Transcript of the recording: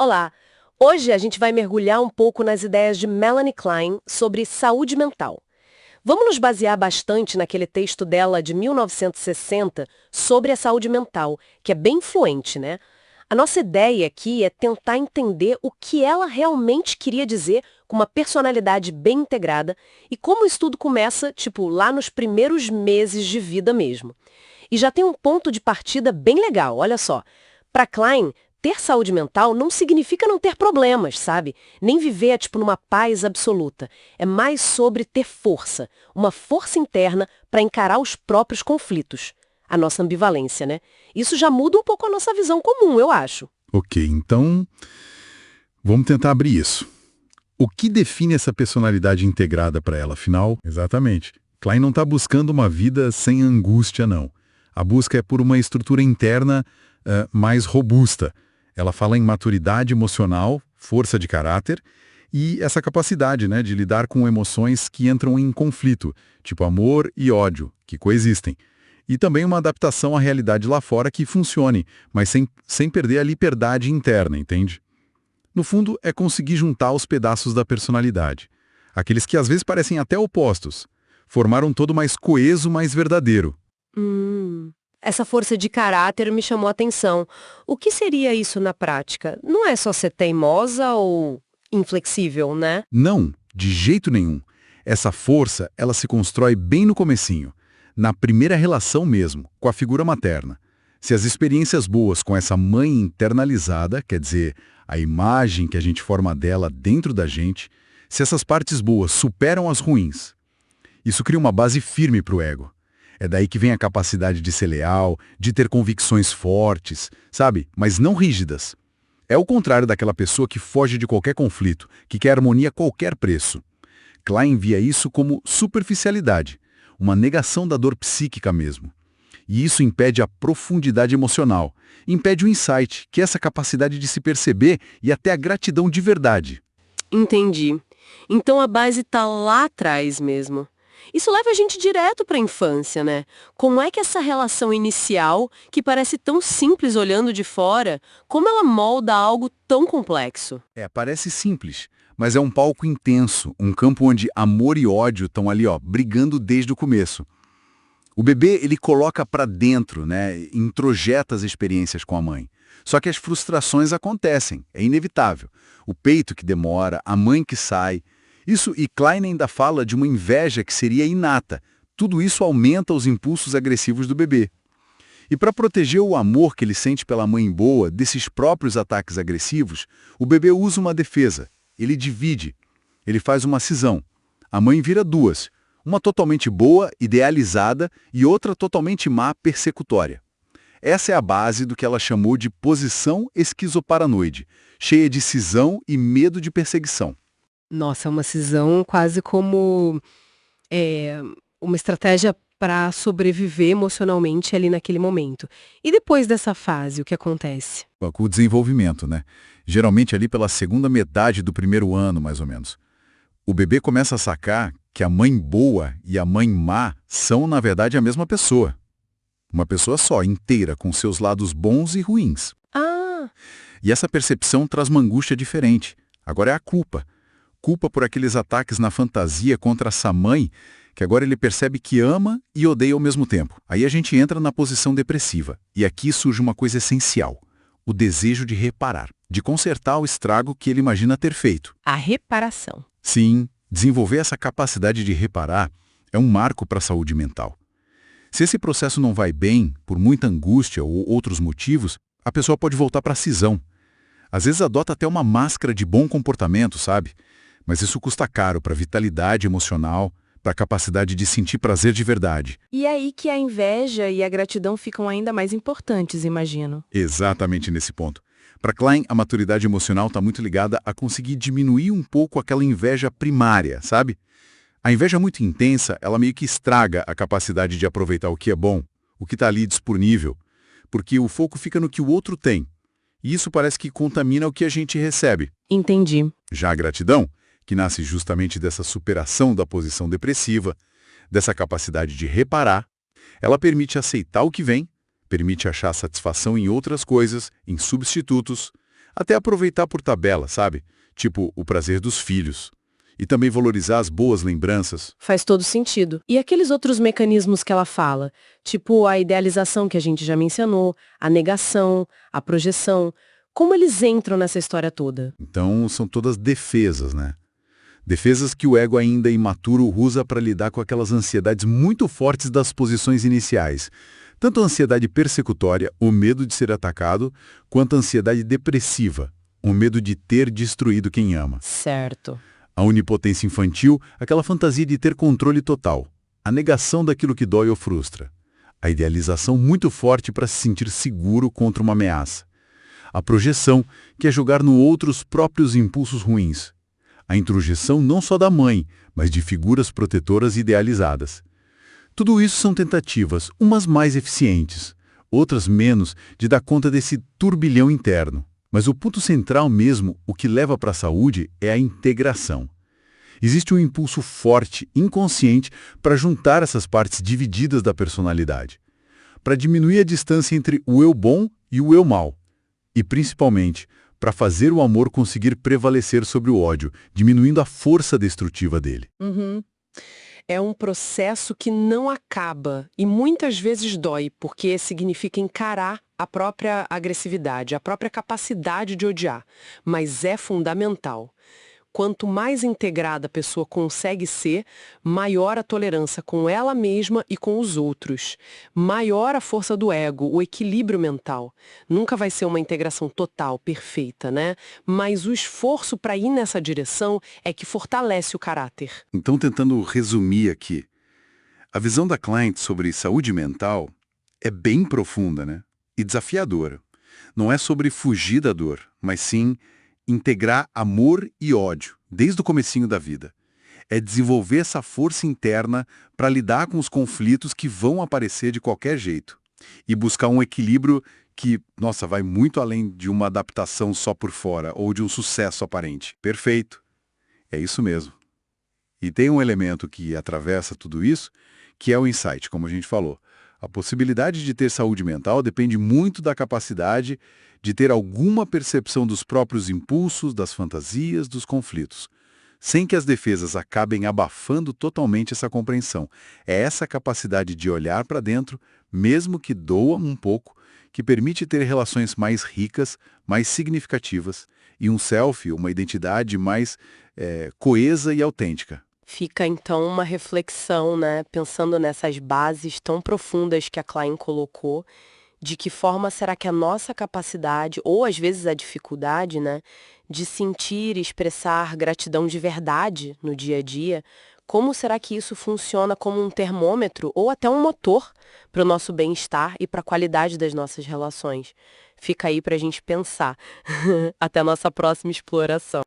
Olá! Hoje a gente vai mergulhar um pouco nas ideias de Melanie Klein sobre saúde mental. Vamos nos basear bastante naquele texto dela de 1960 sobre a saúde mental, que é bem influente, né? A nossa ideia aqui é tentar entender o que ela realmente queria dizer com uma personalidade bem integrada e como o estudo começa, tipo, lá nos primeiros meses de vida mesmo. E já tem um ponto de partida bem legal, olha só. Para Klein, ter saúde mental não significa não ter problemas, sabe? Nem viver, tipo, numa paz absoluta. É mais sobre ter força, uma força interna para encarar os próprios conflitos. A nossa ambivalência, né? Isso já muda um pouco a nossa visão comum, eu acho. Ok, então vamos tentar abrir isso. O que define essa personalidade integrada para ela, afinal? Exatamente. Klein não está buscando uma vida sem angústia, não. A busca é por uma estrutura interna mais robusta. Ela fala em maturidade emocional, força de caráter e essa capacidade, né, de lidar com emoções que entram em conflito, tipo amor e ódio, que coexistem. E também uma adaptação à realidade lá fora que funcione, mas sem perder a liberdade interna, entende? No fundo, é conseguir juntar os pedaços da personalidade. Aqueles que às vezes parecem até opostos. Formar um todo mais coeso, mais verdadeiro. Essa força de caráter me chamou a atenção. O que seria isso na prática? Não é só ser teimosa ou inflexível, né? Não, de jeito nenhum. Essa força, ela se constrói bem no comecinho, na primeira relação mesmo, com a figura materna. Se as experiências boas com essa mãe internalizada, quer dizer, a imagem que a gente forma dela dentro da gente, se essas partes boas superam as ruins, isso cria uma base firme para o ego. É daí que vem a capacidade de ser leal, de ter convicções fortes, sabe? Mas não rígidas. É o contrário daquela pessoa que foge de qualquer conflito, que quer harmonia a qualquer preço. Klein via isso como superficialidade, uma negação da dor psíquica mesmo. E isso impede a profundidade emocional, impede o insight, que é essa capacidade de se perceber e até a gratidão de verdade. Entendi. Então a base tá lá atrás mesmo. Isso leva a gente direto para a infância, né? Como é que essa relação inicial, que parece tão simples olhando de fora, como ela molda algo tão complexo? Parece simples, mas é um palco intenso, um campo onde amor e ódio estão ali, ó, brigando desde o começo. O bebê, ele coloca para dentro, né, introjeta as experiências com a mãe. Só que as frustrações acontecem, é inevitável. O peito que demora, a mãe que sai. Isso, e Klein ainda fala de uma inveja que seria inata. Tudo isso aumenta os impulsos agressivos do bebê. E para proteger o amor que ele sente pela mãe boa desses próprios ataques agressivos, o bebê usa uma defesa. Ele divide. Ele faz uma cisão. A mãe vira duas. Uma totalmente boa, idealizada, e outra totalmente má, persecutória. Essa é a base do que ela chamou de posição esquizoparanoide, cheia de cisão e medo de perseguição. Nossa, é uma cisão quase como é, uma estratégia para sobreviver emocionalmente ali naquele momento. E depois dessa fase, o que acontece? Com o desenvolvimento, né? Geralmente ali pela segunda metade do primeiro ano, mais ou menos. O bebê começa a sacar que a mãe boa e a mãe má são, na verdade, a mesma pessoa. Uma pessoa só, inteira, com seus lados bons e ruins. Ah, E essa percepção traz uma angústia diferente. Agora é a culpa. Culpa por aqueles ataques na fantasia contra essa mãe, que agora ele percebe que ama e odeia ao mesmo tempo. Aí a gente entra na posição depressiva. E aqui surge uma coisa essencial. O desejo de reparar, de consertar o estrago que ele imagina ter feito. a reparação. Sim, desenvolver essa capacidade de reparar é um marco para a saúde mental. Se esse processo não vai bem, por muita angústia ou outros motivos, a pessoa pode voltar para a cisão. Às vezes adota até uma máscara de bom comportamento, sabe? Mas isso custa caro para a vitalidade emocional, para a capacidade de sentir prazer de verdade. E é aí que a inveja e a gratidão ficam ainda mais importantes, imagino. Exatamente nesse ponto. Para Klein, a maturidade emocional está muito ligada a conseguir diminuir um pouco aquela inveja primária, sabe? A inveja muito intensa, ela meio que estraga a capacidade de aproveitar o que é bom, o que está ali disponível, porque o foco fica no que o outro tem. E isso parece que contamina o que a gente recebe. Entendi. Já a gratidão, que nasce justamente dessa superação da posição depressiva, dessa capacidade de reparar, ela permite aceitar o que vem, permite achar satisfação em outras coisas, em substitutos, Até aproveitar por tabela, sabe? Tipo, o prazer dos filhos. E também valorizar as boas lembranças. Faz todo sentido. E aqueles outros mecanismos que ela fala, tipo a idealização que a gente já mencionou, a negação, a projeção, como eles entram nessa história toda? Então, são todas defesas, né? Defesas que o ego ainda imaturo usa para lidar com aquelas ansiedades muito fortes das posições iniciais. Tanto a ansiedade persecutória, o medo de ser atacado, quanto a ansiedade depressiva, o medo de ter destruído quem ama. Certo. A onipotência infantil, aquela fantasia de ter controle total. A negação daquilo que dói ou frustra. A idealização muito forte para se sentir seguro contra uma ameaça. A projeção, que é jogar no outro os próprios impulsos ruins. A introjeção não só da mãe, mas de figuras protetoras idealizadas. Tudo isso são tentativas, umas mais eficientes, outras menos, de dar conta desse turbilhão interno. Mas o ponto central mesmo, o que leva para a saúde, é a integração. Existe um impulso forte, inconsciente, para juntar essas partes divididas da personalidade. Para diminuir a distância entre o eu bom e o eu mau. E, principalmente, para fazer o amor conseguir prevalecer sobre o ódio, diminuindo a força destrutiva dele. É um processo que não acaba e muitas vezes dói, porque significa encarar a própria agressividade, a própria capacidade de odiar. Mas é fundamental. Quanto mais integrada a pessoa consegue ser, maior a tolerância com ela mesma e com os outros. Maior a força do ego, o equilíbrio mental. Nunca vai ser uma integração total, perfeita, né? Mas o esforço para ir nessa direção é que fortalece o caráter. Então, tentando resumir aqui, a visão da Klein sobre saúde mental é bem profunda, né? E desafiadora. Não é sobre fugir da dor, mas sim integrar amor e ódio, desde o comecinho da vida. É desenvolver essa força interna para lidar com os conflitos que vão aparecer de qualquer jeito. E buscar um equilíbrio que, nossa, vai muito além de uma adaptação só por fora ou de um sucesso aparente. Perfeito. É isso mesmo. E tem um elemento que atravessa tudo isso, que é o insight, como a gente falou. A possibilidade de ter saúde mental depende muito da capacidade de ter alguma percepção dos próprios impulsos, das fantasias, dos conflitos, sem que as defesas acabem abafando totalmente essa compreensão. É essa capacidade de olhar para dentro, mesmo que doa um pouco, que permite ter relações mais ricas, mais significativas, e um self, uma identidade mais coesa e autêntica. Fica então uma reflexão, né, pensando nessas bases tão profundas que a Klein colocou, de que forma será que a nossa capacidade, ou às vezes a dificuldade, né, de sentir e expressar gratidão de verdade no dia a dia, como será que isso funciona como um termômetro ou até um motor para o nosso bem-estar e para a qualidade das nossas relações? Fica aí para a gente pensar. Até a nossa próxima exploração.